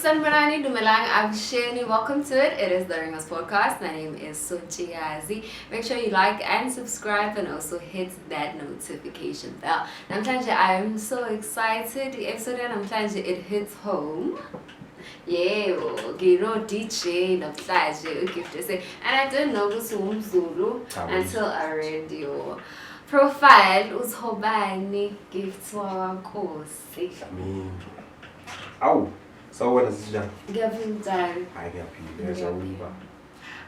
Sanibonani, Dumelang, Absheni. Welcome to it. It is the Ringers Podcast. My name is Sochiazi. Make sure you like and subscribe and also hit that notification bell. Namhlanje, I'm so excited. The episode namhlanje, it hits home. Yeah, DJ namhlanje gift say, and I didn't know this Zulu until I read your profile. Uthobani gift waNkosi. Ow. So what is it?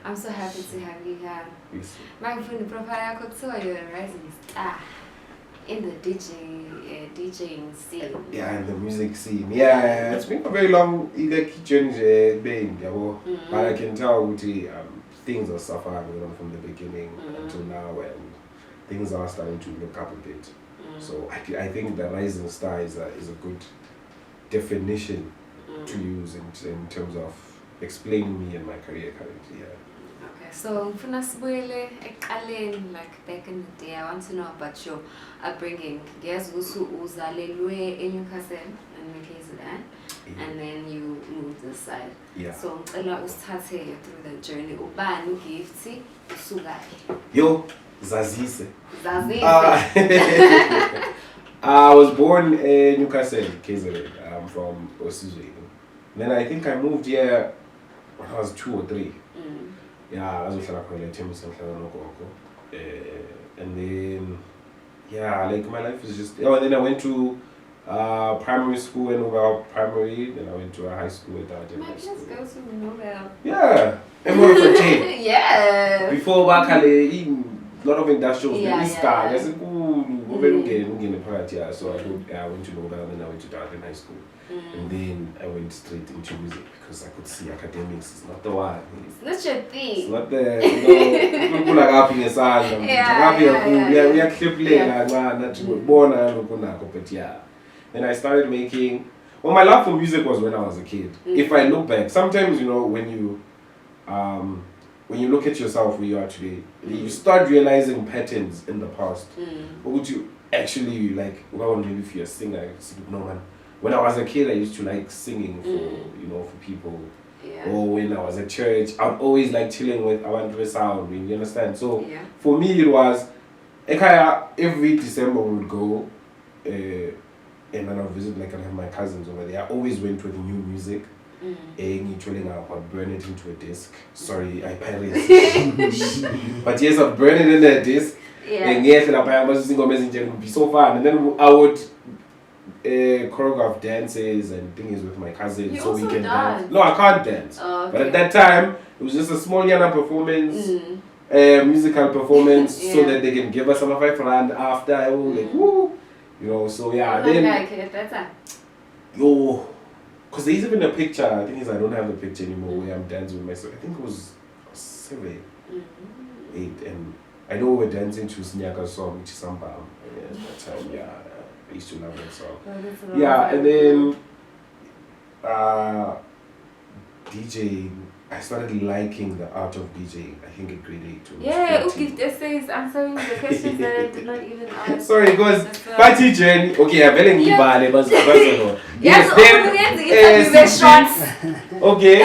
I'm so happy to have you here. Yes. My friend profile you're a rising star in the DJing scene. Yeah, in the music scene. Yeah, it's been a very long journey, but I can tell things are suffering from the beginning until now, and things are starting to look up a bit. So I think the rising star is a good definition to use in terms of explaining me and my career currently. Yeah. Okay, so like back in the day, I want to know about your upbringing. Guess uzalelwe in Newcastle and KZN, and then you moved this side. Yeah. So through the journey. Ubani Gifty Usugaki. Yo, Zazise. Zazise. I was born in Newcastle, KZN. I'm from Osizwe. Then I think I moved here when I was 2 or 3. Yeah, I was and then like my life is just and then I went to primary school in Nobel Primary, then I went to a high school at My kids go to Nobel. Yeah. M114. Yeah. Before Bakale, a lot of industrials, Yeah. So I went to Nobel, then I went to Darden High School. And then I went straight into music because I could see academics is not the one. It's not your thing. It's not the, people are happy as we are clipping, born but yeah. Then I started making, my love for music was when I was a kid. If I look back, sometimes, when you look at yourself where you are today, you start realizing patterns in the past. What would you actually maybe if you're a singer, when I was a kid, I used to like singing for people. Yeah. Or when I was at church, I'd always like chilling with Awandre Sound, you understand? So for me it was, every December we would go and then I would visit, I have my cousins over there. I always went with new music. I'd burn it into a disc. Sorry, I pirated. But yes, I'd burn it in a disc. And it would be so fun. And then I would choreograph dances and things with my cousins You so we also can dance? dance. No, I can't dance. Oh, okay. But at that time, it was just a small Yana performance, musical performance, so that they can give us some of our friend after. I will woo, so yeah. Because there's even a picture, I think I don't have the picture anymore where I'm dancing with myself. I think it was 7, 8, and I know we're dancing to Snyaka's song, which is Samba. At that time, I used to love that song. And then DJing, I started liking the art of DJing, I think at grade 8 too. Yeah, Ukif essays answering the questions that I did not even ask. Sorry, because party journey. Okay, I'm telling you, Okay.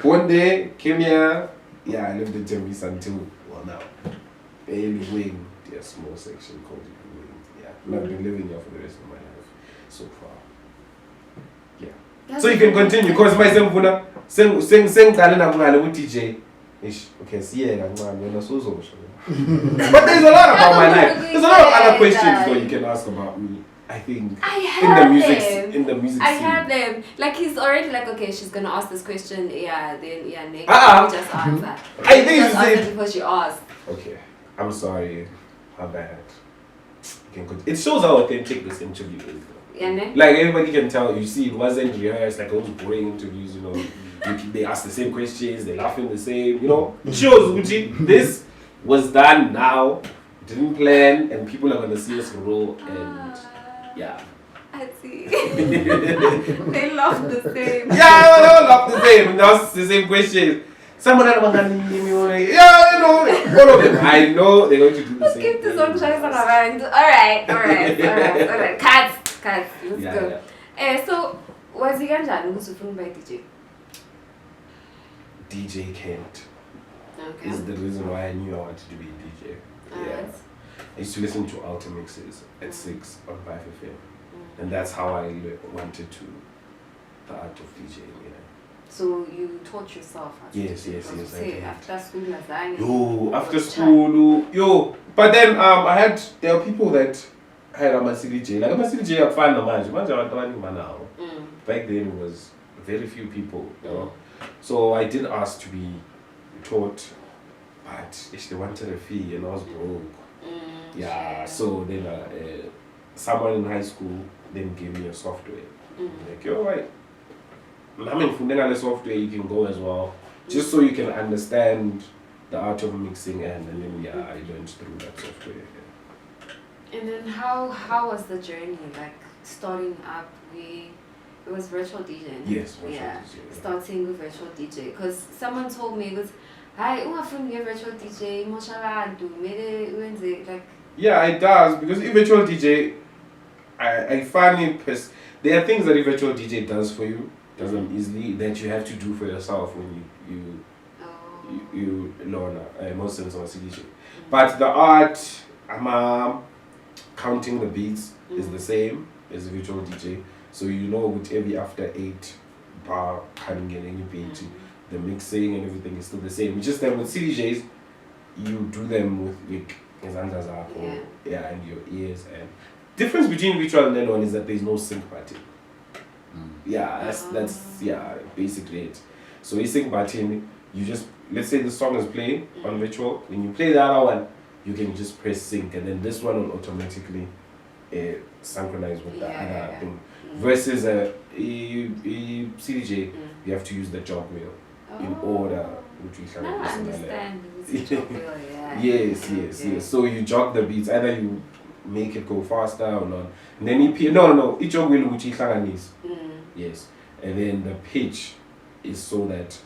One day came here. I lived in Tembisa until now. Bailey Wing, there's a small section called Bailey Wing. And I've been living here for the rest of my life so far. So you can continue because my son sing talent with DJ. Okay, see but there's a lot about my life. There's a lot of other questions though you can ask about me. I think in the music I scene. have them. He's already okay, she's gonna ask this question. Then next. Just answer. I think it's answer before she asked. Okay, I'm sorry. How bad? It shows how authentic this interview is. Everybody can tell. You see, it wasn't rehearsed. Those boring interviews. They ask the same questions. They laughing the same. It shows, Uchi. This was done now. Didn't plan, and people are gonna see us roll. And I see. They laugh the same. They all laugh the same. And ask the same questions. Someone else all of them. I know they're going to do the same thing. Alright. Cuts. Let's go. So was he kanjani ukuthi ufuna ukuba DJ? DJ Kent. Okay. Is the reason why I knew I wanted to be a DJ. Yeah. I used to listen to Alta mixes at 6 on 5FM. And that's how I wanted to the art of DJing, yeah. So you taught yourself? Yes, I did. After school, lasagna. Yo, after school, yo. But then there were people that had a CDJ. Like a CDJ, I found the man. Back then, it was very few people, you know. So I did ask to be taught, but they wanted a fee, and I was broke. Yeah. So then someone in high school then gave me a software. Like, yo, right. I mean, from then software you can go as well, just so you can understand the art of mixing, and then I learned through that software. Yeah. And then how was the journey, like starting up? It was virtual DJing. Yes, virtual DJ. Starting with virtual DJ, because someone told me it was, "Hi, ungafuni nge virtual DJ, moshabantu, mele uyenze like." Yeah, it does, because a virtual DJ, I find it there are things that a virtual DJ does for you, does them easily, that you have to do for yourself when you learn most sense on a CDJ. But the art, counting the beats is the same as a virtual DJ. So you know with every after 8 bar coming in any beat, the mixing and everything is still the same. It's just that with CDJs, you do them with and your ears. And difference between virtual and then one is that there's no sync button. Yeah, that's basically it. So a sync button, you just, let's say the song is playing on virtual, when you play the other one, you can just press sync, and then this one will automatically synchronize with the other thing. Versus a CDJ, you have to use the jog wheel in order. I understand. Yes. So you jog the beats, either you make it go faster or not. And then each jog wheel which is. Yes. And then the pitch is so that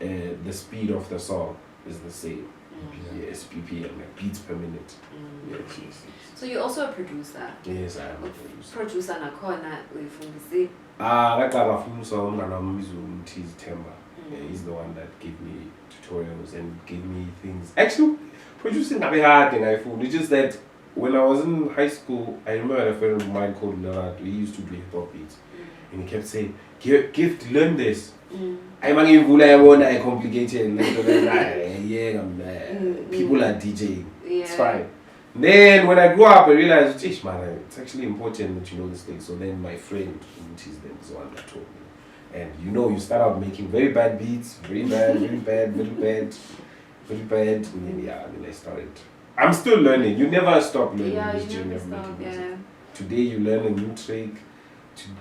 the speed of the song is the same. Yes, BPM, like beats per minute. Yes. So you're also a producer? Yes, I am a producer. Producer nakhona uyifundise? Ngaqala umfundisi wami Mtiz Temba. He's the one that gave me tutorials and gave me things. Actually, producing a bit hard and it's just that when I was in high school, I remember a friend of mine called Leonard. We used to do hip hop beats, and he kept saying, "Gift, learn this." I'm complicated. People are DJing. It's fine. Then when I grew up, I realized, it's actually important that you know this thing. So then my friend, which is the one that told me. And you start out making very bad beats, very bad, very bad, very bad, very bad. And then I started. I'm still learning. You never stop learning this journey of making music. Today you learn a new trick.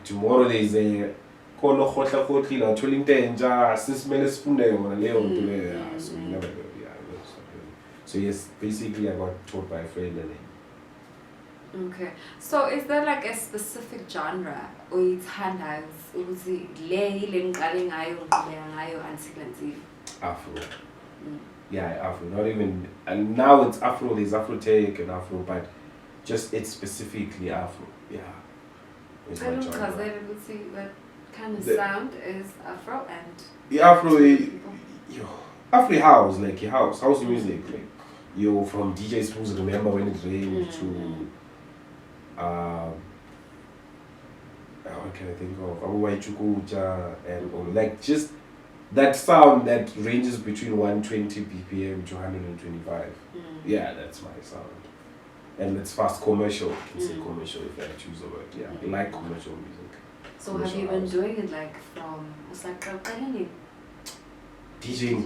Tomorrow there's a so you never go. So yes, basically I got taught by a friend and then. Okay. So is there like a specific genre or it's Afro. Yeah, Afro. Not even, and now it's Afro, there's Afro Tech and Afro, but just it's specifically Afro. Yeah. I don't know what kind of sound is Afro and Afro house, like your house music, like you're from DJ Smooth, Remember When It Rained to what can I think of? Abuwai Chukucha and all, like just that sound that ranges between 120 BPM to 125. Yeah, that's my sound. And it's fast commercial. You can say commercial if I choose a word. Yeah, I like commercial music. So have you been doing it like from DJing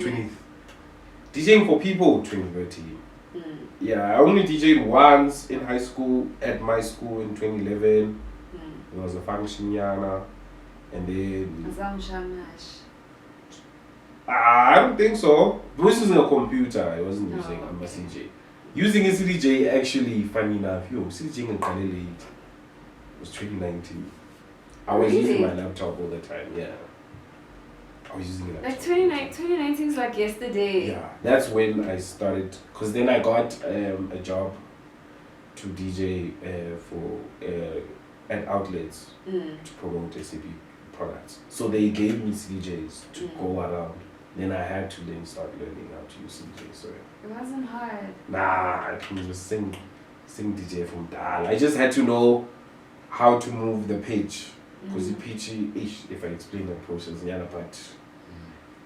for people 2013. Yeah, I only DJed once in high school at my school in 2011. It was a function yana, and then I don't think so. It was using a computer. I wasn't using a CDJ. Using a CDJ, actually, funny enough, CDJ in Kalele, it was 2019. I was using my laptop all the time, yeah. I was using it. Like 2019 is like yesterday. Yeah, that's when I started, because then I got a job to DJ for at outlets to promote SAP products. So they gave me CDJs to go around. Then I had to then start learning how to use CDJs. So it wasn't hard. nah, I can just sing DJ from Dal. I just had to know how to move the pitch. Because the pitchy-ish, if I explain the process, yeah, but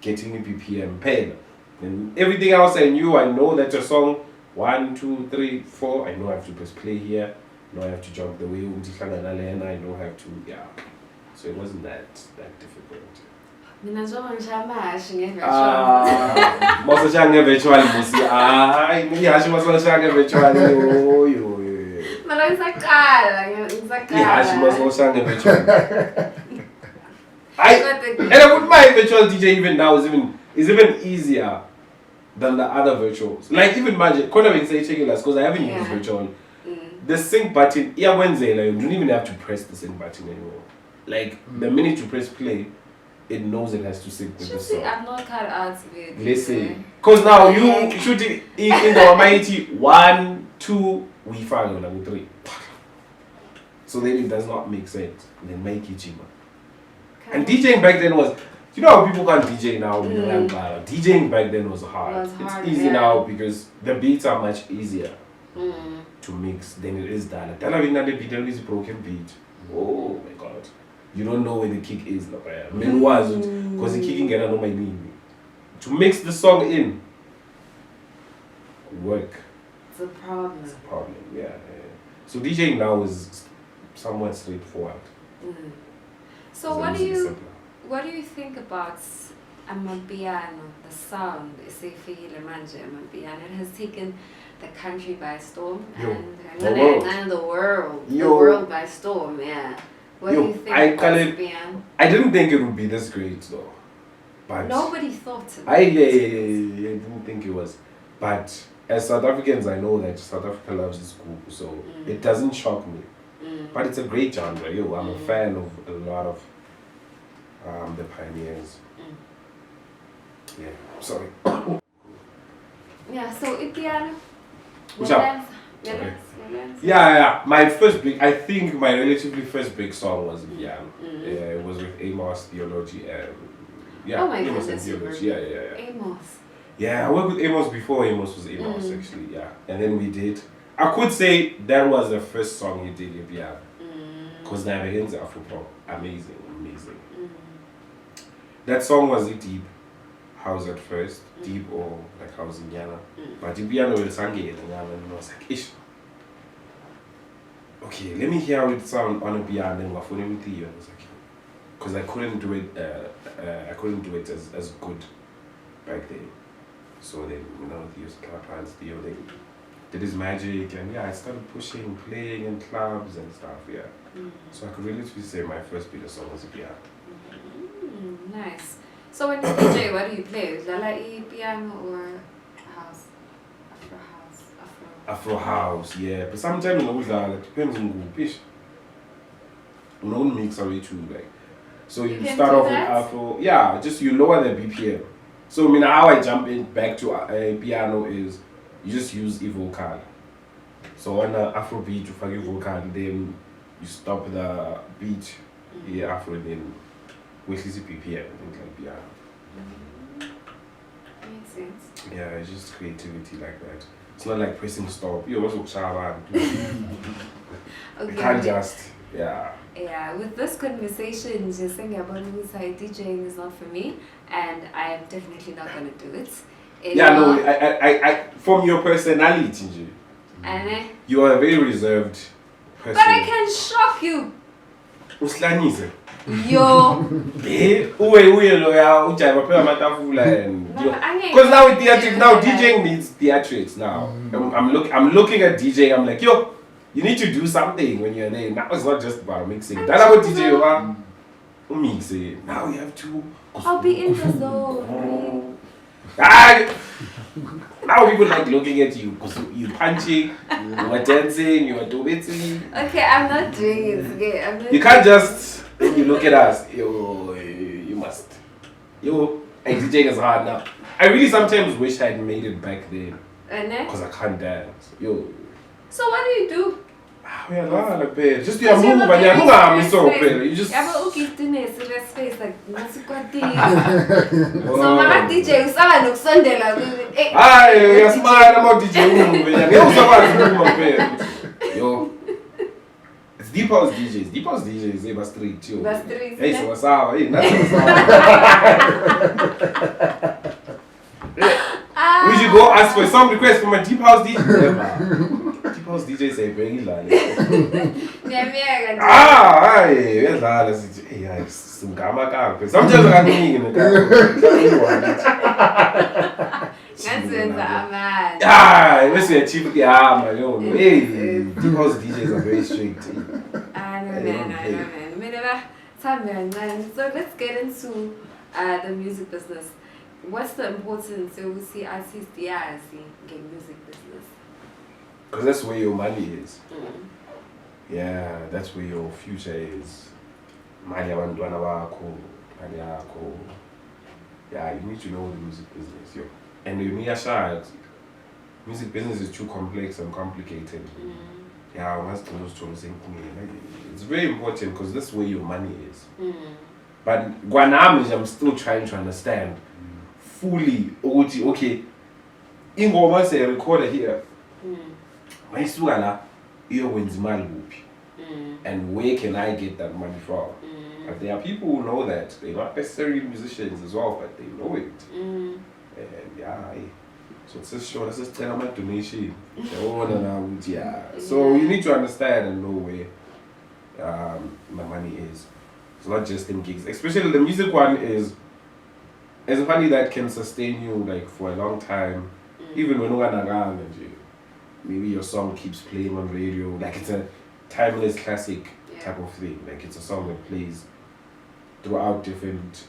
getting the BPM pen. And everything else I knew, I know that a song 1, 2, 3, 4, I know I have to press play here. I know I have to jump the way I know I have to, yeah. So it wasn't that difficult. Mina njengoba ngishamashi nge-virtual. Masashanga virtual musi. Ngiyashi masashanga virtual yo. Mara ngisaqala. Ngiyashi masashanga virtual. And I wouldn't mind virtual DJ even now is even easier than the other virtuals. Like even Magic, because I haven't used virtual. The sync button, you don't even have to press the sync button anymore. Like the minute you press play, it knows it has to sync with the song. I'm not cut out to be. Listen, because now you shoot it in the almighty 1, 2, we 5, and 3. So then it does not make sense. Then make it cheaper. And DJing back then was, you know how people can't DJ now? DJing back then was hard. It's easy now because the beats are much easier to mix than it is that. Then I mean, the beat is broken beat. Oh my god. You don't know where the kick is. Because the kicking get on my knee. To mix the song in, work. It's a problem. It's a problem, yeah. So DJing now is somewhat straightforward. So what do you think about Amapiano, the sound, Amapiano? It has taken the country by storm and the world by storm, yeah. What do you think about Amapiano? I didn't think it would be this great though. But nobody thought it. I didn't think it was. But as South Africans, I know that South Africa loves this group, so it doesn't shock me. But it's a great genre. I'm a fan of a lot of the pioneers. Yeah, sorry. Yeah, so Ipiano. What's up? Yeah. My first big, I think my relatively first big song was Ipiano. It was with Amos Theology and oh my Amos goodness, and Theology. Yeah. Amos. Yeah, I worked with Amos before Amos was Amos actually. Yeah, and then we did. I could say that was the first song he did Ipiano. Because Navajen's Afro-pop, amazing. That song was deep house at first, deep or like house in Ghana. But the piano will sang it and I was like, ish. Okay, let me hear how it sound on a piano and my phone with you. I was like, because I couldn't do it as good back then. So then, he used plans, Theo, they did his magic and I started pushing, playing in clubs and stuff, So I could really say my first bigger song was a piano. Nice. So when you DJ, what do you play? Lala piano or house? Afro house, yeah. But sometimes it depends on the pitch. Mix away too, like. So you start off with Afro, just you lower the BPM. So how I jump in back to a piano is you just use a vocal. So on the Afro beat, you forget vocal, then you stop the beat, Afro, then which is BPM, things like piano. Makes sense. Yeah, it's just creativity like that. It's not like pressing stop. You also shower. You can't just, Yeah, with this conversation, just thinking about DJing is not for me, and I am definitely not going to do it. I from your personality, you are a very reserved person. But I can shock you. Uslanise. Yo. Because now with theatrics, now DJing needs theatrics now. I'm looking at DJing, I'm like, yo, you need to do something when you're there. Now it's not just about mixing. That's about DJ mixing. Now you have to. I'll be in the zone. Now people like looking at you because you're punching, you are dancing, you are doing it. Okay, I'm not doing it. Okay, you can't just, when you look at us, you must. DJing is hard now. I really sometimes wish I'd made it back then. Because I can't dance. So what do you do? Uyadlala phela. Just uyamove nyana ungami so phela. You just yabo ugidine serious face like ngasikwatini. So maka DJ usaba nokusondela hayi uyasmile ama DJ umove nyana. Ngeke usakwazi ukuma phela. Yo. It's Deep House DJs. Deep House DJs they ba street yo. Ba street. Hey so sawa. Hey nathi sawa. We should go ask for some request from a Deep House DJ. Deep House DJ say very loud. Ngiyamiyeka. Hayi, uyadlala sithi hey hayi singama kahle. Sometimes akaningi Ngenza amali. Hayi, bese uyachipa kuyahamba yo. Hey, Deep House DJs are very strict. I know man. Mina thambe kancane. So let's get into the music business. What's the importance of see artist yazi music business? Because that's where your money is. Mm. Yeah, that's where your future is. Mali yabantwana bakho, mali yakho. Yeah, you need to know the music business. Yo. And you need a shot. Music business is too complex and complicated. Mm. Yeah, I must know it's very important because that's where your money is. Mm. But Guanam I'm still trying to understand fully. Okay, ingoma say recorded here. Mayisuka la iyokwenza imali kuphi. And where can I get that money from? But there are people who know that. They're not necessarily musicians as well, but they know it. And yeah, so it's just short. It's just a donation. Yeah. So you need to understand and know where the money is. It's not just in gigs. Especially the music one is money that can sustain you like for a long time. Even when you're maybe your song keeps playing on radio. Like it's a timeless classic type of thing. Like it's a song that plays throughout different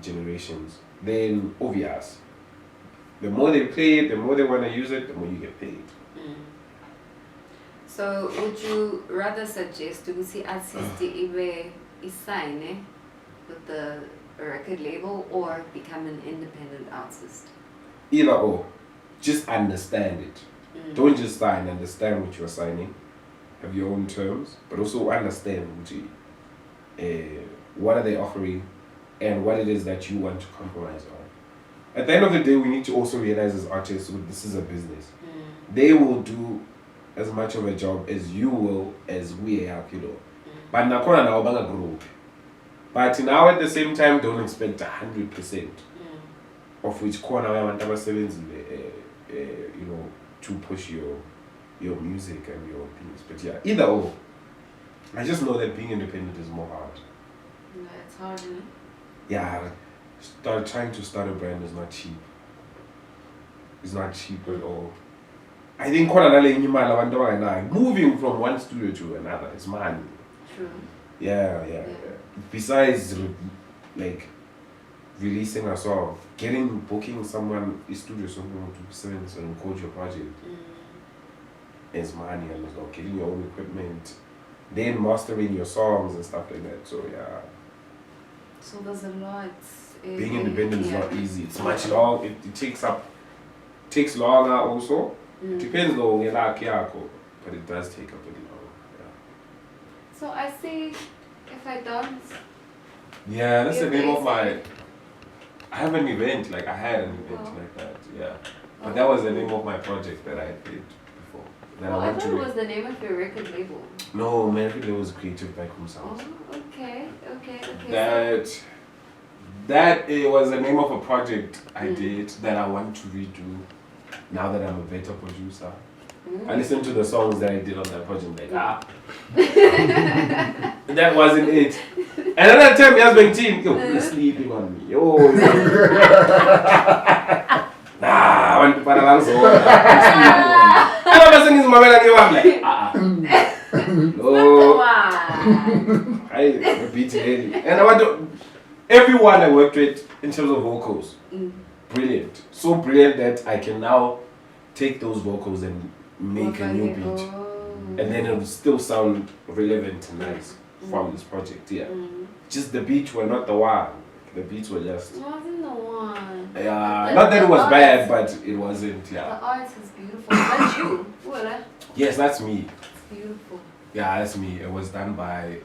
generations. Then obvious. The more they play it, the more they want to use it, the more you get paid. So would you rather suggest to see artist ibe sign with the record label or become an independent artist? Either or. Just understand it. Don't just sign, understand what you're signing. Have your own terms, but also understand what are they offering and what it is that you want to compromise on. At the end of the day, we need to also realize as artists, this is a business. They will do as much of a job as you will, as we are, But nakona na obanga group. But now at the same time, don't expect 100% of which corner I want to push your music and your things. But yeah, either or. I just know that being independent is more hard. Yeah, it's hard, isn't it? Yeah, trying to start a brand is not cheap. It's not cheap at all. I think moving from one studio to another is money. True. Yeah. Besides, like, releasing a song, booking someone, a studio someone to send and record your project is money, and like getting your own equipment, then mastering your songs and stuff like that. So yeah. So there's a lot. Being independent is not easy. It's much long. It takes longer also. It depends though, but it does take a bit long. Yeah. So I see if I don't. Yeah, that's the name of my. I have an event, like I had an event like that, yeah. But that was the name of my project that I did before. That I thought it was the name of your record label. No, my record label was Creative Vacuum Sounds. Oh, okay. That it was the name of a project I did that I want to redo now that I'm a better producer. I listened to the songs that I did on that project, like, that wasn't it. And another time, he has been team, you're sleeping on me. I want to put along so. I was singing my melody, I'm like, I repeat it. And I want to, everyone I worked with in terms of vocals, brilliant. So brilliant that I can now take those vocals and make a new beat. And then it will still sound relevant and nice from this project, yeah. Just the beats were not the one. The beats were just... It wasn't the one. Yeah, not that it was bad, but it wasn't, yeah. The art is beautiful. That's you. Yes, that's me. beautiful. Yeah, that's me. It was done by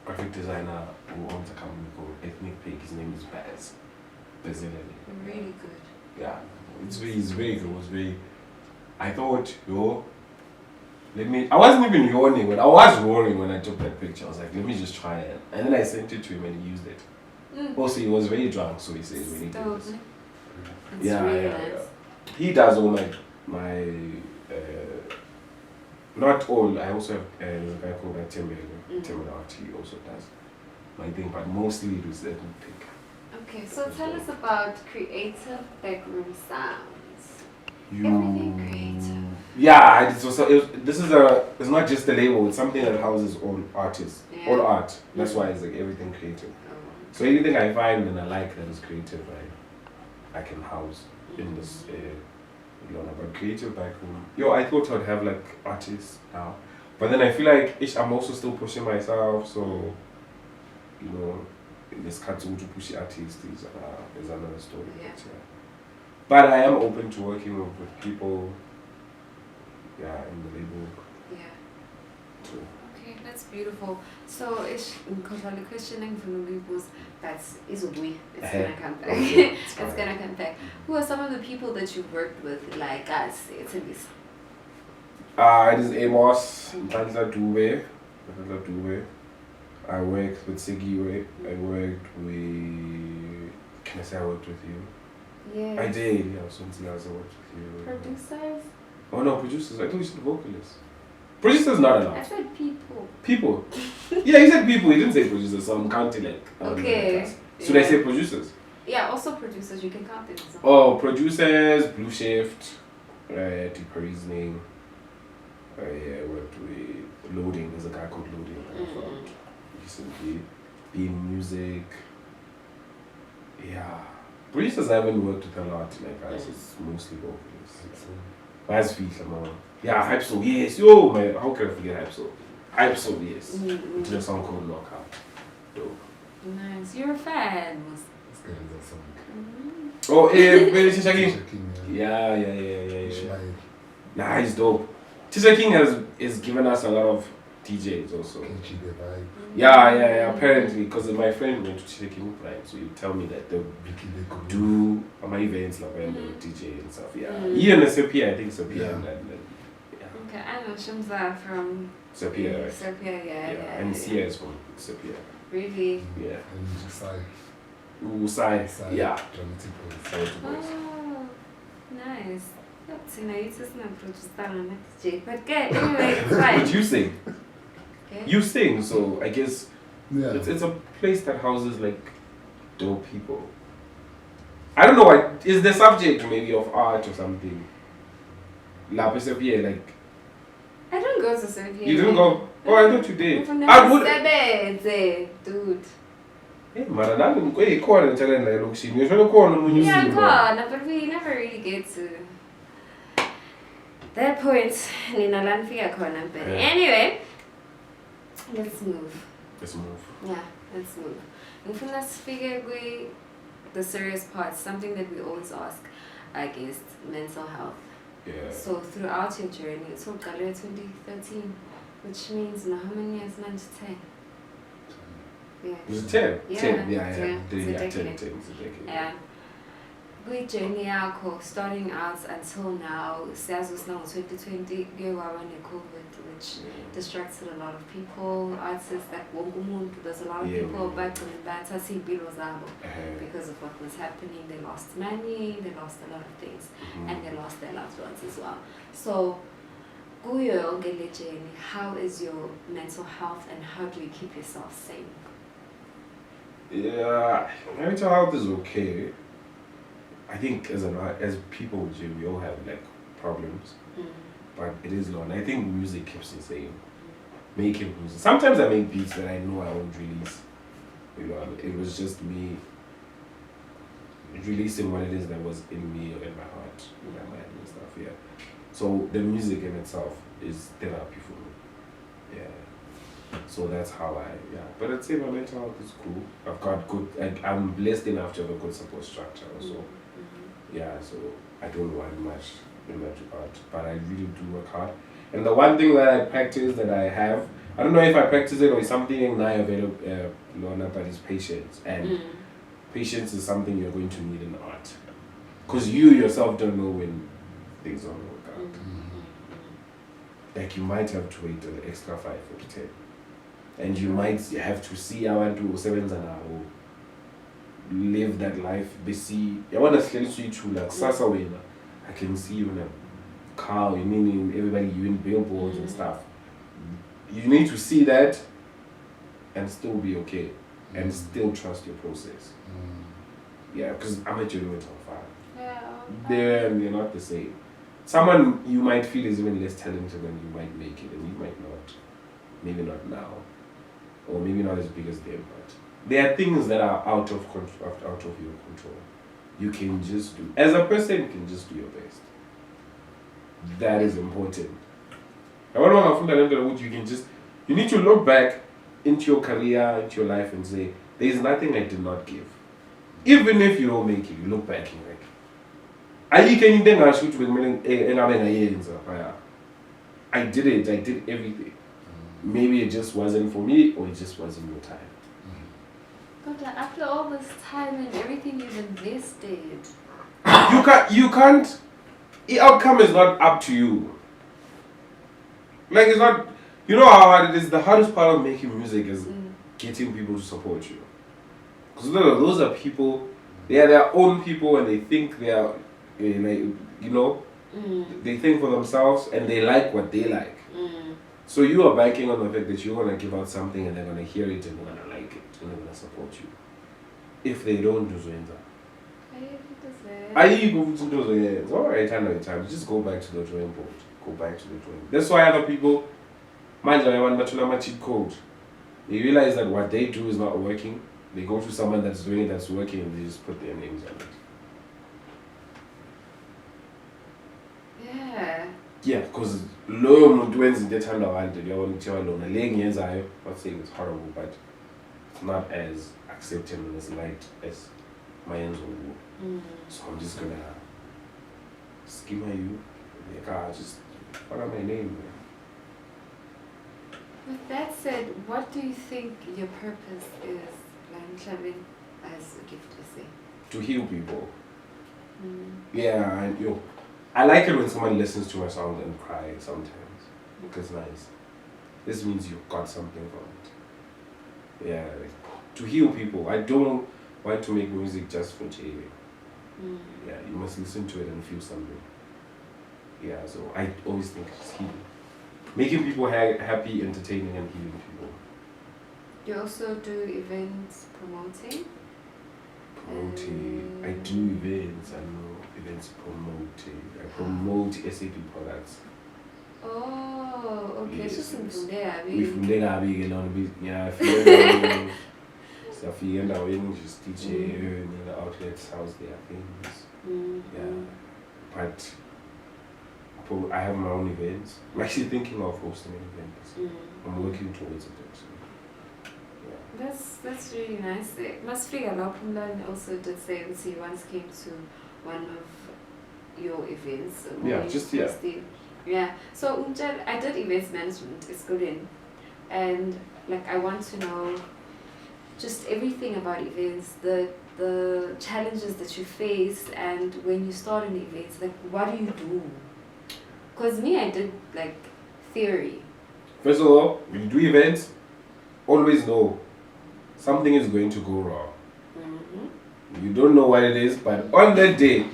graphic designer who owns a company called Ethnic Pig. His name is Baz. Bazilele. Really good. Yeah, it's very good. It was very. I thought, I wasn't even yawning, but I was roaring when I took that picture. I was like, let me just try it. And then I sent it to him and he used it. Also, he was very drunk, so he says when he did this. Yeah, really nice. Yeah. He does all my not all. I also have a guy called Timber Art. He also does my thing, but mostly it was Ethnic Pig. Okay, so tell us about Creative Backroom Sounds. Everything creative. Yeah, it's not just a label, it's something that houses all artists, all art. That's why it's like everything creative. So anything I find and I like that is creative, I can house in this but Creative Backroom. I thought I'd have like artists now. But then I feel like I'm also still pushing myself, so this Katsu to push artists is another story. Yeah. But I am open to working with people, in the label. Yeah. So. Okay, that's beautiful. So, because I'm questioning for the labels, it's gonna come back. It's gonna come back. Who are some of the people that you've worked with, like us? It's in this. It is Amos, Tanza Dube. I worked with Sigiwe. I worked with. Can I say I worked with you? Yes. I did, yeah. Something else I worked with you. Producers? Oh no, producers. I thought you said vocalists. Producers not allowed. I said people. People? Yeah, you said people. You didn't say producers, so I'm counting like. Okay. Should I say producers? Yeah, also producers. You can count them. Oh, producers, Blue Shift, Deeper Reasoning. I worked with Loading. There's a guy called Loading I found recently. Being Music. Yeah. Producers I haven't worked with a lot, guys, it's mostly vocalists. That's Fitla, yeah, Hype Soul, yes, man, how can I forget Hype Soul? Hype Soul, yes. We did a song called Knockout. Dope. Nice, you're a fan. Let's get into that song. Oh, Tisha King? Yeah. Nah, he's dope. Tisha King has given us a lot of DJs also. Yeah, apparently, because my friend went to Tisha King, right? So you tell me that they'll do my events like DJ and stuff. Yeah, Ian is Sepia, I think Sepia. Okay, I know Shamsa from Sepia, right? Sepia, yeah. And Sia is from Sepia. Really? Yeah. And Sai. Yeah. Oh, nice. But good, anyway, it's fine. But you sing. Okay. You sing, so I guess it's a place that houses like dope people. I don't know why. Is the subject maybe of art or something? La Pesapia, like. I don't go to Serbia. You didn't go? Oh, I thought you did. I would. Dude. Hey, Maranani, I'm going to call and tell them that look, you're trying to call them when you see me. But we never really get to that point. But anyway, let's move. Yeah, let's move. And let's figure the serious part, something that we always ask, I guess, mental health. Yeah. So throughout your journey, so Galera 2013, which means how many years now? 10. Yeah. Was it 10? Yeah. 10, 10. Yeah. With journey starting out until now, sales was now 2020, COVID, which distracted a lot of people, artists like Wongumuntu, there's a lot of people back in because of what was happening. They lost money, they lost a lot of things, and they lost their loved ones as well. So, how is your mental health and how do you keep yourself sane? Yeah, mental health is okay. I think as people, we all have like problems, but it is low. And I think music keeps me sane. Making music. Sometimes I make beats that I know I won't release. It was just me releasing what it is that was in me or in my heart, in my mind and stuff. Yeah. So the music in itself is therapy for me. Yeah. So that's how But I'd say my mental health is cool. I've got I'm blessed enough to have a good support structure also. Yeah, so I don't want much in that regard. But I really do work hard. And the one thing that I practice that I have, I don't know if I practice it or it's something now available, but it's patience. And patience is something you're going to need in art. Because you yourself don't know when things don't work out. Like you might have to wait an extra 5 or 10. And you might have to see how I do 7 and live that life. Busy. I want to tell you like Sasa Wena. I can see you in a car, you mean everybody you in billboards and stuff. You need to see that and still be okay. And still trust your process. Yeah, because I'm a genuine top 5. Yeah. They're not the same. Someone you might feel is even less talented and you might make it and you might not. Maybe not now. Or maybe not as big as them, but there are things that are out of your control. You can just do. As a person, you can just do your best. That is important. You need to look back into your career, into your life and say, there is nothing I did not give. Even if you don't make it, you look back and like, I did it, I did everything. Maybe it just wasn't for me or it just wasn't your time. But after all this time and everything you've invested, you can't. The outcome is not up to you. Like it's not. You know how hard it is. The hardest part of making music is getting people to support you. Because those are people. They are their own people, and they think they are. They think for themselves, and they like what they like. So you are banking on the fact that you're gonna give out something, and they're gonna hear it, and they're gonna like it, and they're gonna support you. If they don't do so, alright, I know time. Just go back to the drawing board. Go back to the drawing. That's why other people, mind you, I want to cheat code. They realize that what they do is not working. They go to someone that's doing it, that's working, and they just put their names on it. Yeah. Yeah, because low muntu wenza into ethanda abantu uyabona kuthiwa lona le engiyenzayo, not saying it's horrible, but it's not as acceptable and as light as my ends will. So I'm just gonna schema you. Like, just follow my name. With that said, what do you think your purpose is, like as a gift to say? To heal people. Yeah, I like it when someone listens to my songs and cry sometimes. Because nice. This means you've got something from it. Yeah, like, to heal people. I don't want to make music just for Jay. Yeah, you must listen to it and feel something. Yeah, so I always think it's healing. Making people happy, entertaining, and healing people. You also do events promoting? I do events. I know events promoting. I promote SAP products. Oh, okay. Yes, Just in there. Safia endaweni just teach in the outlets how's their things. Yeah, but I have my own events. I'm actually thinking of hosting an event. I'm working towards it. Yeah. That's really nice. Must figure out Pumlan also did say that he once came to one of your events. Yeah, just here. Yeah. So I did events management at Schoolin, and like I want to know just everything about events, the challenges that you face, and when you start an event, like what do you do? Because me, I did like theory. First of all, when you do events, always know something is going to go wrong. You don't know what it is, but on that day,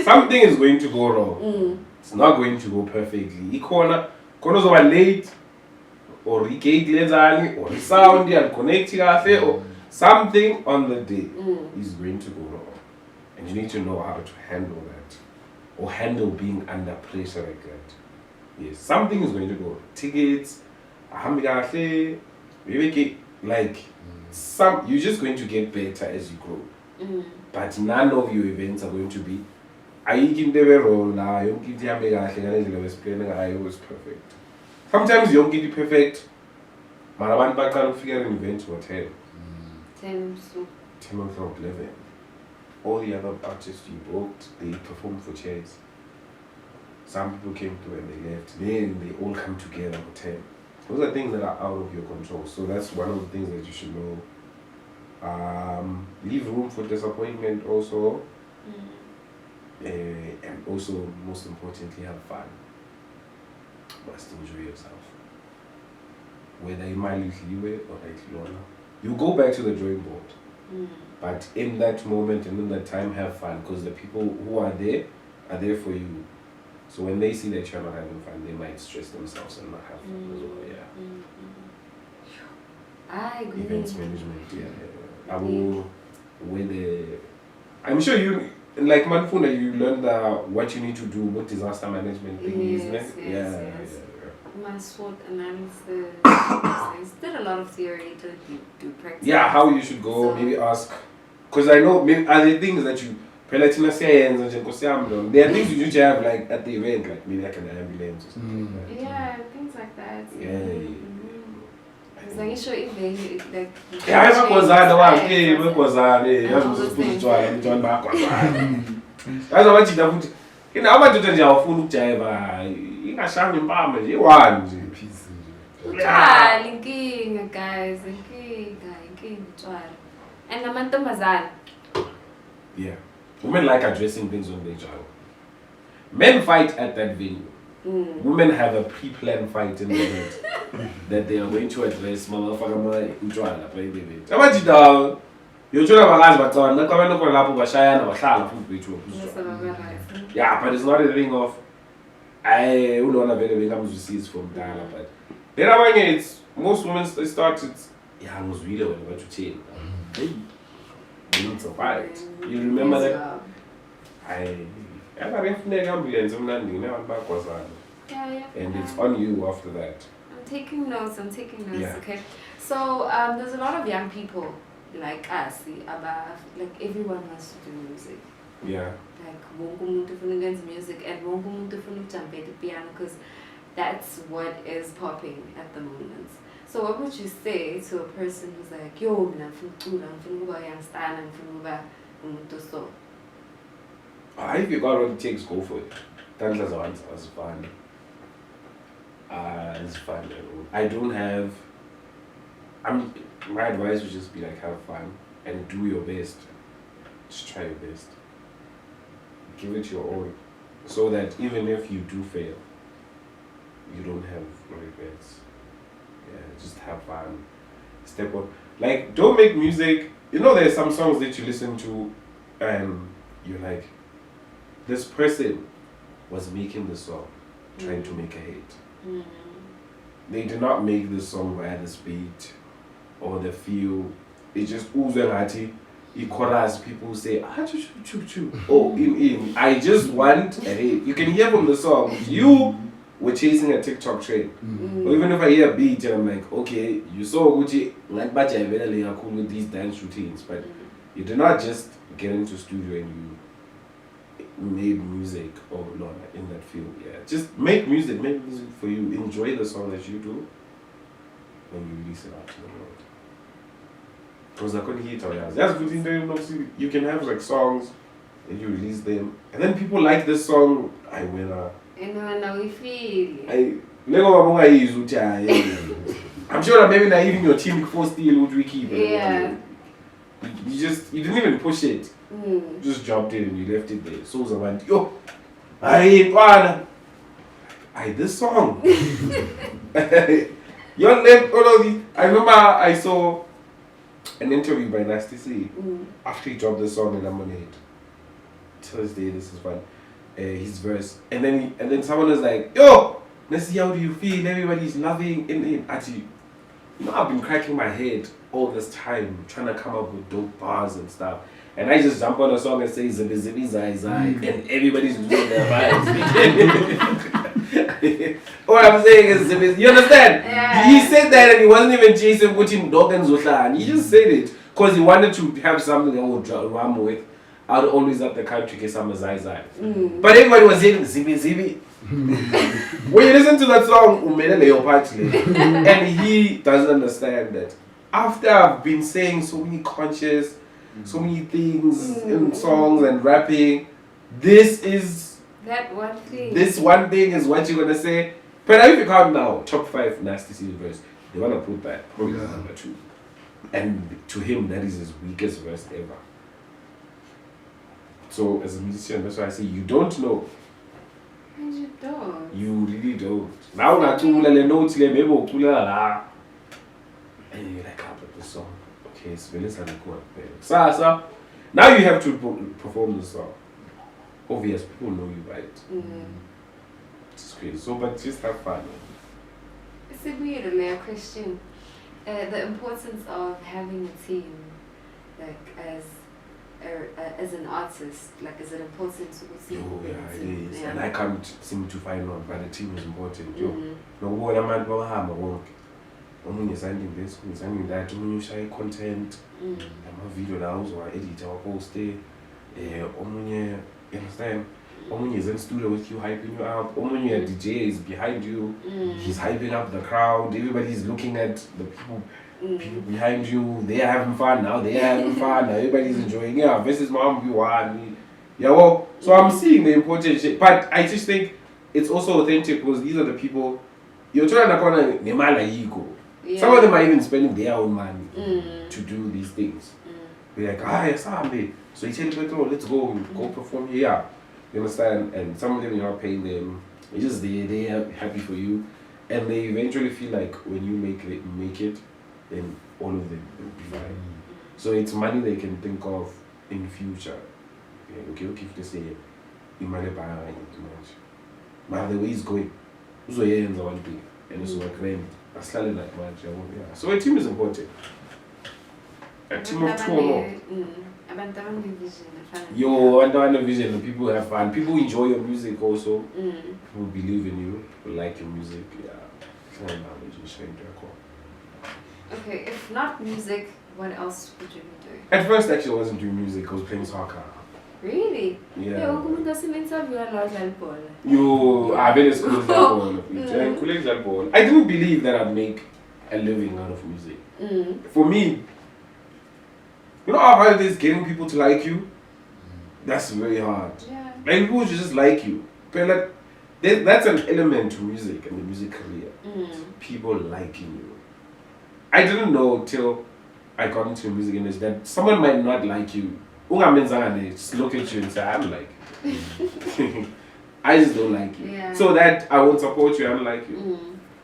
something is going to go wrong. It's not going to go perfectly. Ikona over late, or regate lezani, or sound and connecting or something on the day is going to go wrong. And you need to know how to handle that. Or handle being under pressure like that. Yes, something is going to go. Tickets, like you're just going to get better as you grow. But none of your events are going to be was perfect. Sometimes you don't get it perfect. Maraban Bakar figure an event to 10. 10 o'clock, 11. All the other artists you booked, they perform for chairs. some people came through and they left. Then they all come together for 10. Those are things that are out of your control. So that's one of the things that you should know. Leave room for disappointment also. And also, most importantly, have fun. Must enjoy yourself. Whether you might leave it or like you go back to the drawing board. But in that moment and in that time, have fun, because the people who are there for you. So when they see that you're not having fun, they might stress themselves and not have fun as well. I agree. Events management, I will. I'm sure you, like Manfuna, you learned what you need to do with disaster management thing, isn't it? Yes. My SWOT analysis. I did a lot of theory to do practice. Yeah, how you should go, maybe ask. Because I know, maybe, are there things that you, there are things you need to have like at the event, like maybe like an ambulance or something like that. Yeah, things like that. Yeah. It's like, you sure if they, like... Yeah, I'm a guys, and amantombazane. Yeah. Women like addressing things when they travel. Men fight at that venue. Women have a pre-planned fight in the head that they are going to address. Yeah, but it's not a thing of I would want to be able to see it from Ghana, but then it's most women start it. Yeah, I was really when to change. You need to fight. You remember that? And it's on you after that. I'm taking notes, okay? So there's a lot of young people like us, like everyone wants to do music. Yeah. Like wonke umuntu ufuna ukwenza music and wonke umuntu ufuna ukujump at the piano, because that's what is popping at the moment. So what would you say to a person who's like, yo, mina ngifuna ukucula, ngifuna ukuba youngster, ngifuna ukuba umuntu so? If you got what it takes, go for it. That's fun. It's fun. I don't have. My advice would just be like, have fun and do your best. Just try your best. Give it your all, so that even if you do fail, you don't have regrets. Yeah, just have fun. Step on. Like, don't make music. You know, there's some songs that you listen to, and you're like, this person was making the song, trying to make a hit. They did not make this song via the beat or the feel. It just oozing chorus, people say, choo. Oh, in. I just want a hit. You can hear from the song, you were chasing a TikTok trend. Or even if I hear a beat and I'm like, okay, you saw Gucci, like Bacha very cool with these dance routines, but you did not just get into studio and you made music or not in that field. Yeah, just make music for you. Enjoy the song that you do when you release it out to the world. Because I couldn't hear it. That's good thing. You can have like songs and you release them, and then people like this song. I win. And now we feel. I'm sure that maybe not even your team before still would keep it. Yeah. You didn't even push it. You just jumped in and you left it there. So I went, yo, I this song. Your left all of these. I remember I saw an interview by Nasty C after he dropped the song in Lemonade. To this day, this is fun. His verse, and then someone was like, yo, let's see, how do you feel? Everybody's loving in actually. You know, I've been cracking my head all this time trying to come up with dope bars and stuff, and I just jump on a song and say zibi zibi zai zai, and everybody's doing their vibes. What I'm saying is zibi. You understand? Yeah. He said that and he wasn't even chasing putting dog and Zoshan. He just said it because he wanted to have something that would rhyme with. I'd always up the country get some zai zai. But everybody was saying zibi zibi. When you listen to that song, and he doesn't understand that after I've been saying so many conscious, so many things in songs and rapping, this is That one thing. This one thing is what you're gonna say. But if you count now, top 5 Nasty C verse, they wanna put that probably number 2. And to him, that is his weakest verse ever. So as a musician, that's why I say you don't know. And you don't. You really don't. Now unacula le notes le maybe ucula la. And you're like, but this song. Okay, so let's have a go. So now you have to perform the song. Obvious, people know you, right? It's crazy. So, but just have fun. It's a weird layer question. The importance of having a team, like as an artist, like is it important to see? Oh yeah, it is. Yeah. And I can't seem to find one, but the team is important. No one man will have a work. Omunye sending this, omunye sending that, omunye share content. My video now, so I edit or post it. Omunye, you understand? Omunye is in studio with you, hyping you up. Omunye DJ is behind you. He's hyping up the crowd. Everybody's looking at the people behind you. They are having fun now. They are having fun now. Everybody's enjoying. Yeah, this is mom you want. Yeah, well, so I'm seeing the important shit. But I just think it's also authentic because these are the people you're trying to call nemala ego. Some of them are even spending their own money to do these things. They're like, yes, I'm so you tell me, let's go perform here. You understand? And some of them you're not paying them. It's just they are happy for you. And they eventually feel like when you make it, then all of them will be fine. So it's money they can think of in the future. Yeah, okay, if they say, you might buy too much. But the way it's going, so yeah, and one thing. And so I claim, I started like much. Yeah. So a team is important. A team of 2 or more. Yo, under vision, people have fun. People enjoy your music also. People believe in you. People like your music. Yeah. Okay, if not music, what else would you be doing? At first, actually, I wasn't doing music. I was playing soccer. Really? Yeah. Yo, I've been in school ball. I didn't believe that I'd make a living out of music. For me, you know how hard it is getting people to like you? That's very hard. Yeah. Like people should just like you. But like, that's an element to music and the music career. People liking you. I didn't know till I got into the music industry that someone might not like you. Just look at you and say, I don't like you. I just don't like you. Yeah. So that I won't support you, I don't like you.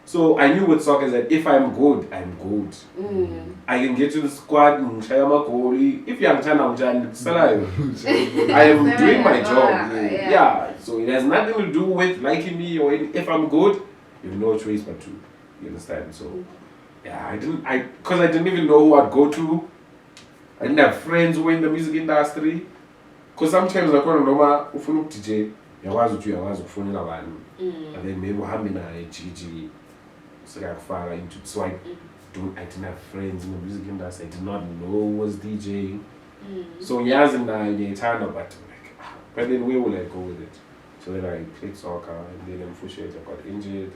So I knew with soccer that if I'm good, I'm good. I can get to the squad, if you're I am doing my job. Yeah. So it has nothing to do with liking me or if I'm good, you have no choice but to. You understand? So yeah, because I didn't even know who I'd go to. I didn't have friends who were in the music industry. Because sometimes I call Noma ufunu DJ, yawazi ukufonela abantu. And then maybe uhambe naye GG. So I didn't have friends in the music industry. I did not know who was DJing. So yazi na ngiyithanda but then we will like go with it. So then I played soccer and then unfortunately I got injured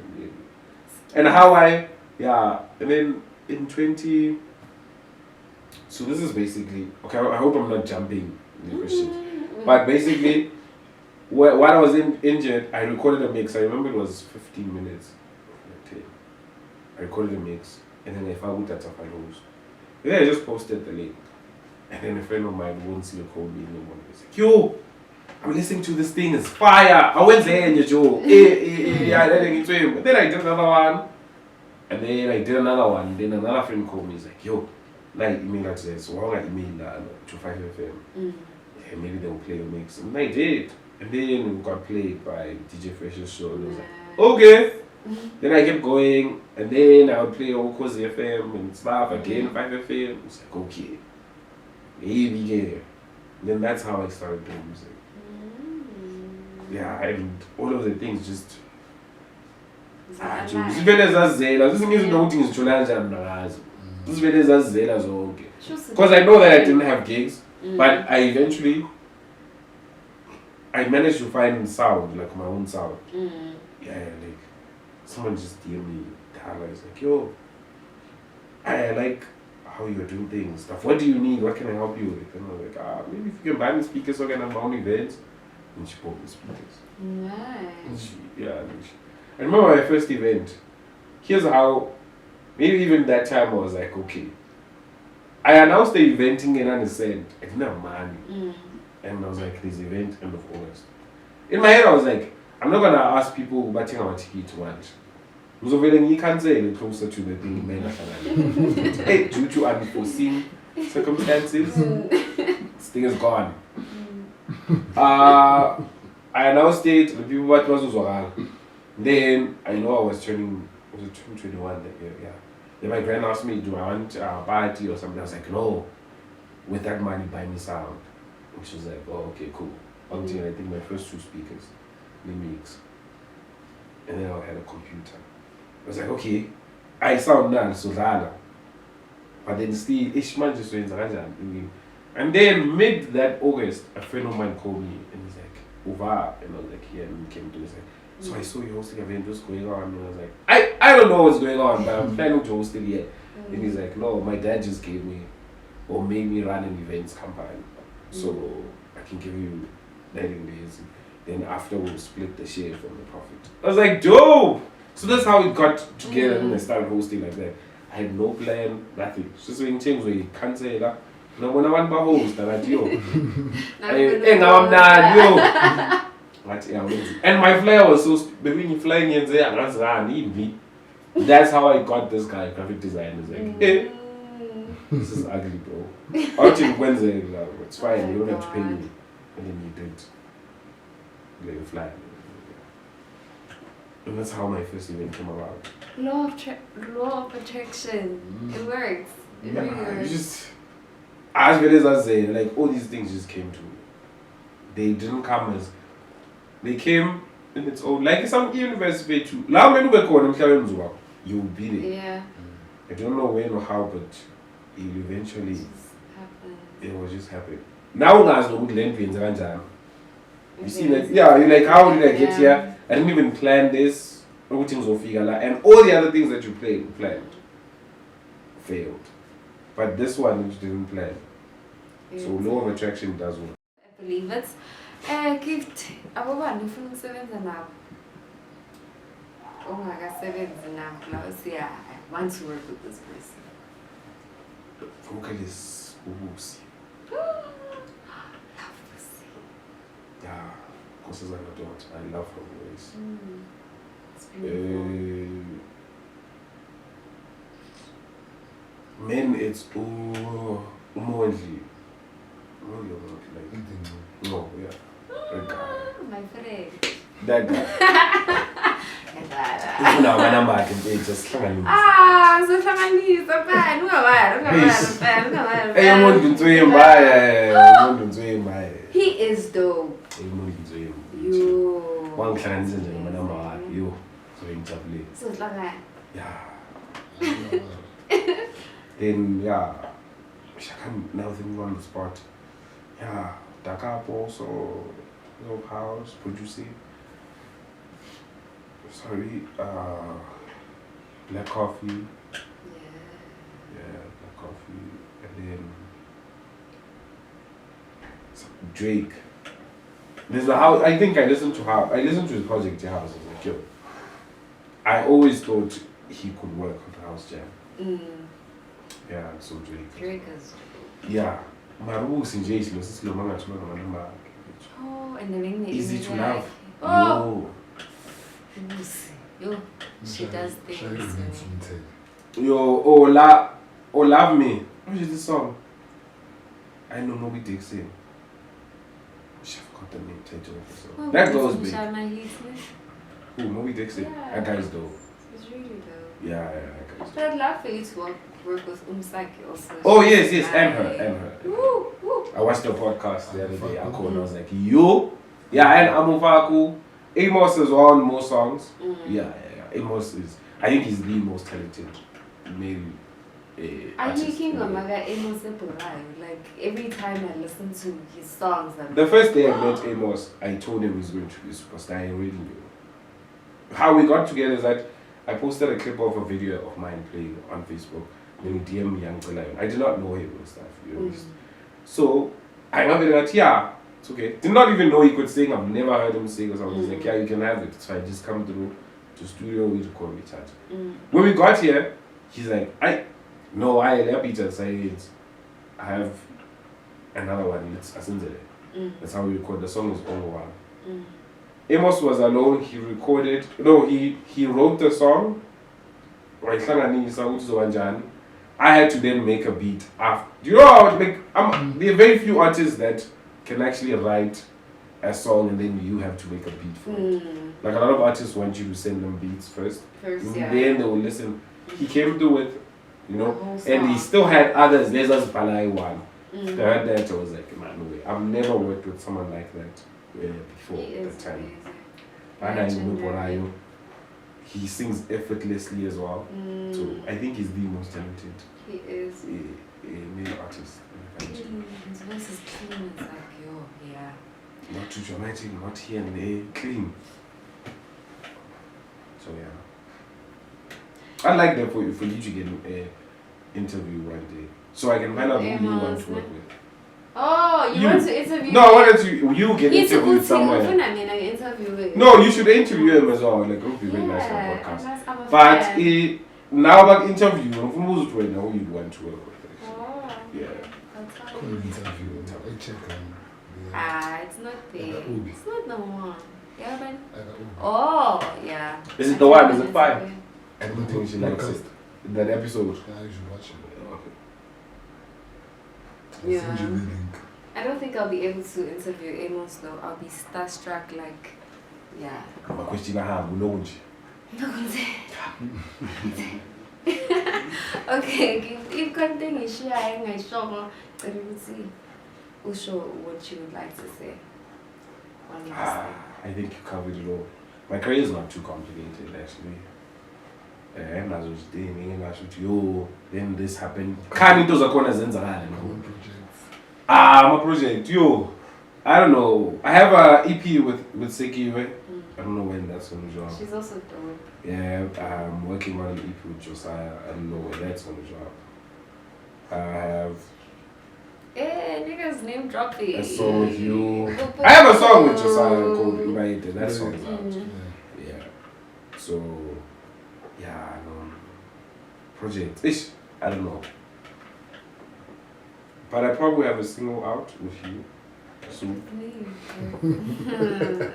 and then in 20. So this is basically, okay, I hope I'm not jumping the questions. But basically, while I was injured, I recorded a mix. I remember it was 15 minutes. I recorded a mix, and then I found that I lost. And then I just posted the link. And then a friend of mine won't see a call me anymore. He's like, yo, I'm listening to this thing, it's fire. I went there and you Joe. But then I did another one. And then I did another one. Then another friend called me. He's like, yo, like email address. So why don't I email to 5FM? Yeah, maybe they'll play a mix. And I did. And then we got played by DJ Fresh's show. And I was like, okay. Then I kept going. And then I would play Okozi FM and stuff again, 5FM. It's like, okay. Maybe yeah. Then that's how I started doing music. Yeah, and all of the things just. Because I know that I didn't have gigs, but I eventually managed to find sound, like my own sound. Yeah, like someone just DM me, it's like, yo, I like how you're doing things, stuff. What do you need? What can I help you with? And I'm like, maybe if you can buy me speakers so I can have my own events. And she bought me speakers. Nice. I remember my first event. Here's how, maybe even that time I was like, okay. I announced the event and I said, I didn't have money. And I was like, this event end of August. In my head, I was like, I'm not going to ask people who buying our ticket to lunch. So you can't say it closer to the thing. Hey, due to unforeseen circumstances, this thing is gone. I announced it, the people what was around. Then I know I was turning, was it 21 that year? Yeah. Then my grand asked me, do I want a party or something? I was like, no. With that money, buy me sound. And she was like, oh, okay, cool. Until I think my first 2 speakers, the mix. And then I had a computer. I was like, okay, I sound now, so rara. But then still, each man just went around. And then mid that August, a friend of mine called me and he's like, over. And I was like, yeah, and we came to this. Like, so I saw you hosting an event, what's going on? And I was like, I don't know what's going on, but I'm planning to host it yet. And he's like, no, my dad just gave me, or made me run an events campaign. So I can give you 19 days. Then after we'll split the share from the profit. I was like, dope! So that's how it got together and I started hosting like that. I had no plan, nothing. It's just when things where you can't say that. No, when I want to host, I'm like, yo. Now I'm not, yo. And my flyer was so between flying and say, I need me. That's how I got this guy, graphic design. It's like, hey, this is ugly, bro. Out in Wednesday, it's fine, you don't have to pay me. And then you did. Let you fly. And that's how my first event came about. Law of attraction. It works. It really works. Just, as well as I say, like all these things just came to me. They didn't come as, they came in its own, like some university too. You'll be there. Yeah. I don't know when or how, but it eventually, it will just happen. Now guys know you see that, yeah, you're like, how did I get here? I didn't even plan this. And all the other things that you planned failed. But this one you didn't plan. So law of attraction does work. I believe it. Gift. I want to work with this person. Vocal is Ubusi. Yeah, because as an adult, I love her voice. It's beautiful. Men, it's Umoji. No, yeah. That guy. My friend. That guy. Even now, my number I can pay just so family, so bad. He is dope. You. One client is my number. You. So it's like that. Yeah. Then, yeah. I can't now think on the spot. Yeah. Dakar also. Love House, producing. Sorry, Black Coffee. Yeah, Black Coffee. And then Drake. There's a house, I think I listened to his project House. I was like, yo. I always thought he could work with House Jam. Yeah, so Drake. Drake is. Yeah. Maru Sinjay, this is Lomanga to number. Oh, and the ring Easy to love. Oh. Yo, she does things. Yo, oh, love me. What is this song? I know Moby Dixon. I forgot the name title of the song. Oh, that goes big. Who, Moby Dixon? Yeah. That guy's dope. It's really dope. Yeah, that guy's dope. But I'd love for you to work with Umsaki also. Oh, yes, and her. Woo, woo. I watched the podcast the other day. I called and I was like, yo. Yeah, and Amufaku. Amos is on more songs. Yeah. Amos is, I think he's the most talented male I'm making a maga Amos like every time I listen to his songs. The first day I met Amos, I told him he's going to be a superstar. I really knew. How we got together is that I posted a clip of a video of mine playing on Facebook. Then he DM me Young Lion. I did not know him and stuff. You know? So I remember that, yeah, It's okay. Did not even know he could sing. I've never heard him sing or something. He's like, yeah, you can have it. So I just come through to studio, we record, we chat. When we got here, he's like, I let Peter say it. I have another one. It's Asinzele. That's how we record. The song is over one. Amos was alone. He recorded. No, he wrote the song. I had to then make a beat after. Do you know how to make? There are very few artists that can actually write a song and then you have to make a beat for it. Like a lot of artists want you to send them beats first. Yeah. Then they will listen. He came through with, and he still had others. There's a Palai one. I heard that, I was like, man, no way. I've never worked with someone like that before that time. He sings effortlessly as well. So I think he's the most talented male artist. His voice is clean. It's like, yeah. Not too dramatic, not here and there, clean. So yeah. I'd like that for you to get an interview one day. So I can find out who you want to work with. Oh, you want to interview? No, I wanted you get interviewed somewhere. No, you should interview him as well. Like, it would be very nice on the podcast. But now about interview, who you'd want to work with. Oh, yeah. Cool interview. I check it's not there. It's not the one. Yeah, but. Yeah. Is it the one? Is it fine? I don't think she likes it. That episode. Yeah, you should watch it. Yeah. I don't think I'll be able to interview Amos though. I'll be starstruck, like, yeah. My question I have, okay, if something is sharing, I show what you would like to say. I think you covered it all. My career is not too complicated actually. Then this happened. I'm a project. I don't know. I have a EP with Sekiwe. I don't know when that's gonna drop. She's also dope. Yeah, I'm working on an EP with Josiah. I don't know when that's gonna drop. I have niggas name dropping. a song with you. I have a song with Josiah called Invited. That song is out. Yeah. So yeah, project. I don't know. But I probably have a single out with you soon.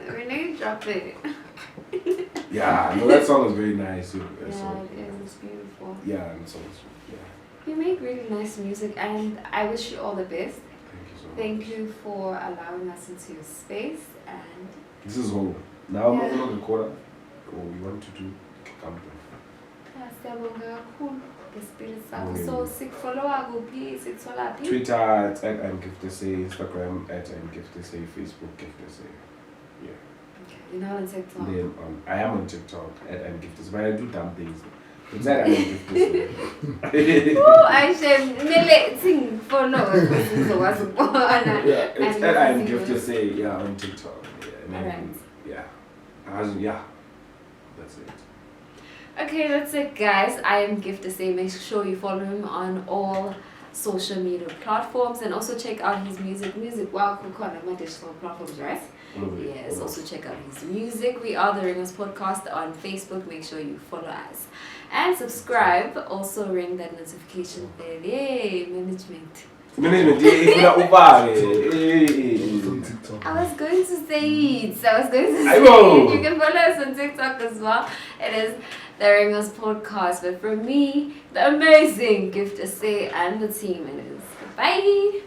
Renee, drop it. Yeah, no, that song is very nice. It is. It's beautiful. Yeah, and so You make really nice music, and I wish you all the best. Thank you so much. Thank you for allowing us into your space. And this is home. Now I'm not going to quarter. What we want to do, come to. So follow Twitter at @I'mGiftedSay, Instagram @I'mGiftedSay, Facebook GiftedSay. Yeah. Okay, you're not on TikTok. Then I am on TikTok @I'mGiftedSay, but I do dumb things. It's @I'mGiftedSay. Oh, I should follow. Yeah, it's @I'mGiftedSay. Yeah, on TikTok. Yeah, and then, yeah. That's it. Okay, that's it, guys. I am GiftedSay. Make sure you follow him on all social media platforms and also check out his music. Wow, my digital platforms, right? Yes, also check out his music. We are the Ringers Podcast on Facebook. Make sure you follow us and subscribe. Also ring that notification bell. Yay, management. I was going to say it. You can follow us on TikTok as well. It is the Ringers Podcast. But for me, the amazing GiftedSay and the team, it is. Bye.